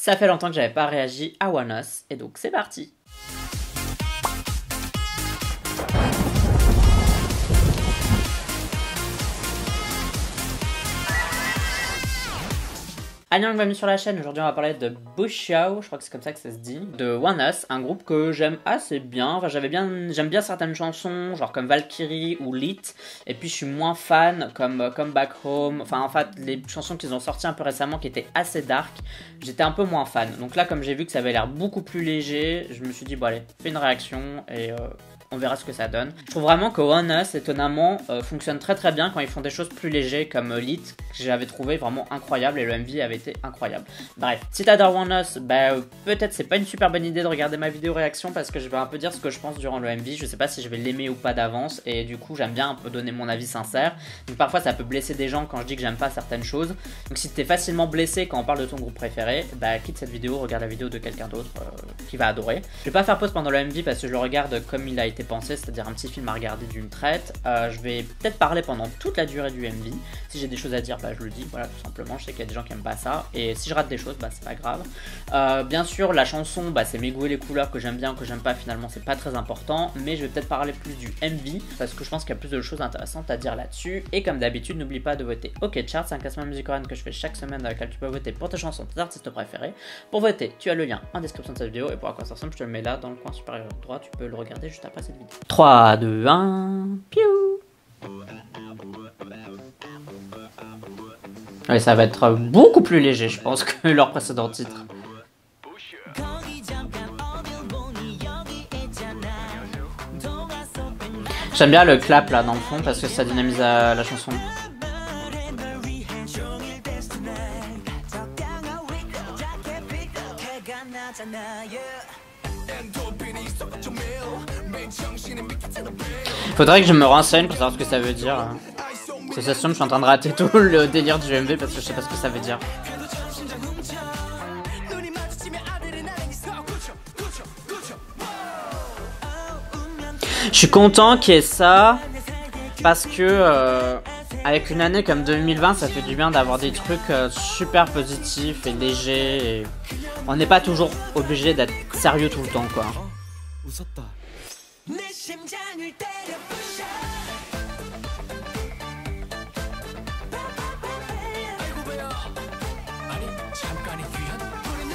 Ça fait longtemps que j'avais pas réagi à One Us, et donc c'est parti. Annyeong, bienvenue sur la chaîne. Aujourd'hui on va parler de Bushao, je crois que c'est comme ça que ça se dit, de One Us, un groupe que j'aime assez bien. Enfin j'aime bien certaines chansons, genre comme Valkyrie ou Lit, et puis je suis moins fan comme Back Home. Enfin en fait les chansons qu'ils ont sorties un peu récemment qui étaient assez dark, j'étais un peu moins fan. Donc là comme j'ai vu que ça avait l'air beaucoup plus léger, je me suis dit bon allez, fais une réaction et on verra ce que ça donne. Je trouve vraiment que One Us, étonnamment, fonctionne très très bien quand ils font des choses plus légères comme Lit, que j'avais trouvé vraiment incroyable et le MV avait été incroyable. Bref, si t'adores One Us, peut-être c'est pas une super bonne idée de regarder ma vidéo réaction parce que je vais un peu dire ce que je pense durant le MV. Je sais pas si je vais l'aimer ou pas d'avance et du coup j'aime bien un peu donner mon avis sincère. Donc parfois ça peut blesser des gens quand je dis que j'aime pas certaines choses. Donc si t'es facilement blessé quand on parle de ton groupe préféré, quitte cette vidéo, regarde la vidéo de quelqu'un d'autre qui va adorer. Je vais pas faire pause pendant le MV parce que je le regarde comme il a été pensé, c'est-à-dire un petit film à regarder d'une traite. Je vais peut-être parler pendant toute la durée du MV. Si j'ai des choses à dire, je le dis, voilà, tout simplement. Je sais qu'il y a des gens qui aiment pas ça. Et si je rate des choses, c'est pas grave. Bien sûr, la chanson, c'est mes goûts et les couleurs que j'aime bien, que j'aime pas, finalement, c'est pas très important. Mais je vais peut-être parler plus du MV, parce que je pense qu'il y a plus de choses intéressantes à dire là-dessus. Et comme d'habitude, n'oublie pas de voter OK Chart, c'est un classement musique coréenne que je fais chaque semaine dans lequel tu peux voter pour tes chansons, tes artistes préférés. Pour voter, tu as le lien en description de cette vidéo. Et pour à quoi ça ressemble, je te le mets là dans le coin supérieur droit. Tu peux le regarder juste après cette vidéo. 3, 2, 1, piou! Ouais, ça va être beaucoup plus léger, je pense, que leur précédent titre. J'aime bien le clap là dans le fond parce que ça dynamise la chanson. Faudrait que je me renseigne pour savoir ce que ça veut dire. Parce que ça se tombe, je suis en train de rater tout le délire du MV parce que je sais pas ce que ça veut dire. Je suis content qu'il y ait ça parce que avec une année comme 2020, ça fait du bien d'avoir des trucs super positifs et légers. Et on n'est pas toujours obligé d'être sérieux tout le temps, quoi.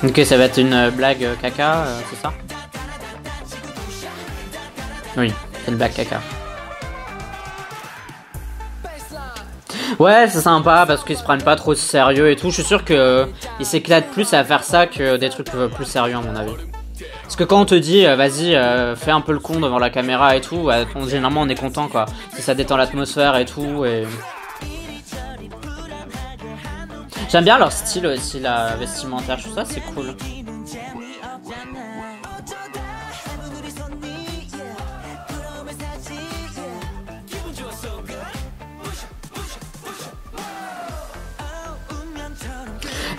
Ok, ça va être une blague caca, c'est ça? Oui, c'est une blague caca. Ouais, c'est sympa parce qu'ils se prennent pas trop sérieux et tout. Je suis sûr qu'ils s'éclatent plus à faire ça que des trucs plus sérieux à mon avis. Parce que quand on te dit vas-y fais un peu le con devant la caméra et tout, généralement on est content quoi. Si ça détend l'atmosphère et tout. Et... j'aime bien leur style aussi, la vestimentaire, je trouve ça c'est cool.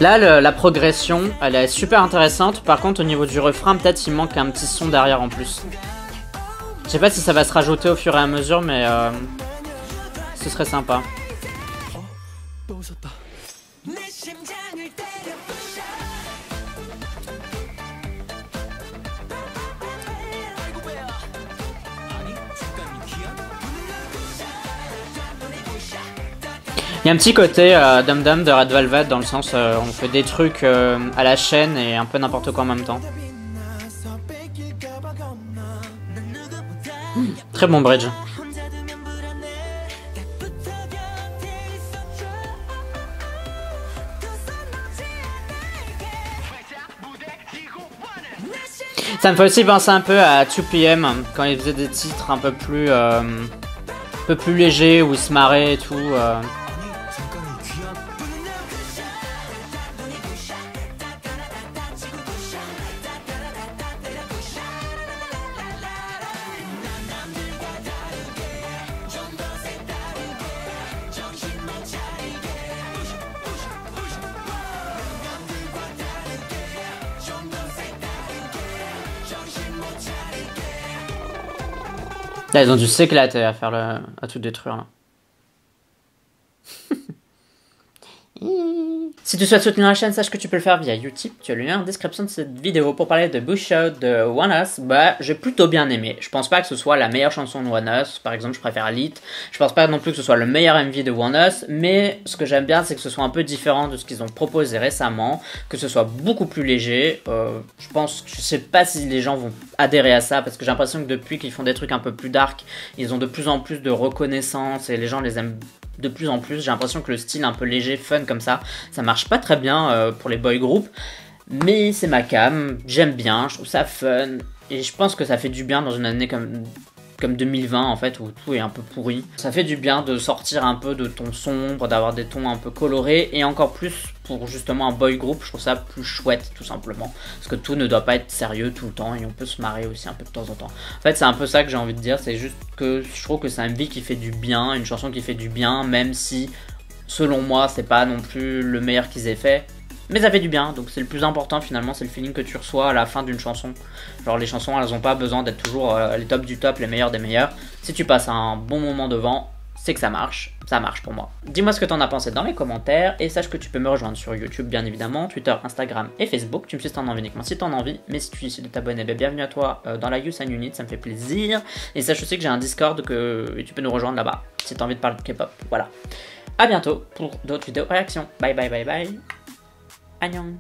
Là, la progression, elle est super intéressante. Par contre, au niveau du refrain, peut-être il manque un petit son derrière en plus. Je sais pas si ça va se rajouter au fur et à mesure, mais ce serait sympa. Il y a un petit côté Dum Dum de Red Velvet dans le sens on fait des trucs à la chaîne et un peu n'importe quoi en même temps. Très bon bridge. Ça me fait aussi penser un peu à 2PM quand ils faisaient des titres un peu plus légers où ils se marraient et tout. Là, ils ont dû s'éclater à faire à tout détruire là. Si tu souhaites soutenir la chaîne, sache que tu peux le faire via Utip. Tu as le lien en description de cette vidéo. Pour parler de Bushout de One Us, bah j'ai plutôt bien aimé. Je pense pas que ce soit la meilleure chanson de One Us. Par exemple, je préfère Elite. Je pense pas non plus que ce soit le meilleur MV de One Us. Mais ce que j'aime bien, c'est que ce soit un peu différent de ce qu'ils ont proposé récemment. Que ce soit beaucoup plus léger. Je sais pas si les gens vont adhérer à ça. Parce que j'ai l'impression que depuis qu'ils font des trucs un peu plus dark, ils ont de plus en plus de reconnaissance. Et les gens les aiment de plus en plus. J'ai l'impression que le style un peu léger, fun comme ça marche pas très bien pour les boy groups, mais c'est ma cam, j'aime bien, je trouve ça fun, et je pense que ça fait du bien dans une année comme 2020 en fait, où tout est un peu pourri. Ça fait du bien de sortir un peu de tons sombres, d'avoir des tons un peu colorés, et encore plus pour justement un boy group, je trouve ça plus chouette tout simplement. Parce que tout ne doit pas être sérieux tout le temps, et on peut se marrer aussi un peu de temps en temps. En fait c'est un peu ça que j'ai envie de dire, c'est juste que je trouve que c'est un MV qui fait du bien, une chanson qui fait du bien, même si selon moi c'est pas non plus le meilleur qu'ils aient fait. Mais ça fait du bien, donc c'est le plus important finalement, c'est le feeling que tu reçois à la fin d'une chanson. Genre les chansons, elles ont pas besoin d'être toujours les tops du top, les meilleurs des meilleurs. Si tu passes un bon moment devant, c'est que ça marche pour moi. Dis-moi ce que t'en as pensé dans les commentaires, et sache que tu peux me rejoindre sur YouTube bien évidemment, Twitter, Instagram et Facebook. Tu me suis si t'en as envie uniquement si t'en as envie, mais si tu décides de t'abonner, bienvenue à toi dans la Youth and Unit, ça me fait plaisir. Et sache aussi que j'ai un Discord et tu peux nous rejoindre là-bas si t'as envie de parler de K-pop, voilà. A bientôt pour d'autres vidéos réactions. Bye bye bye bye. Annyeong.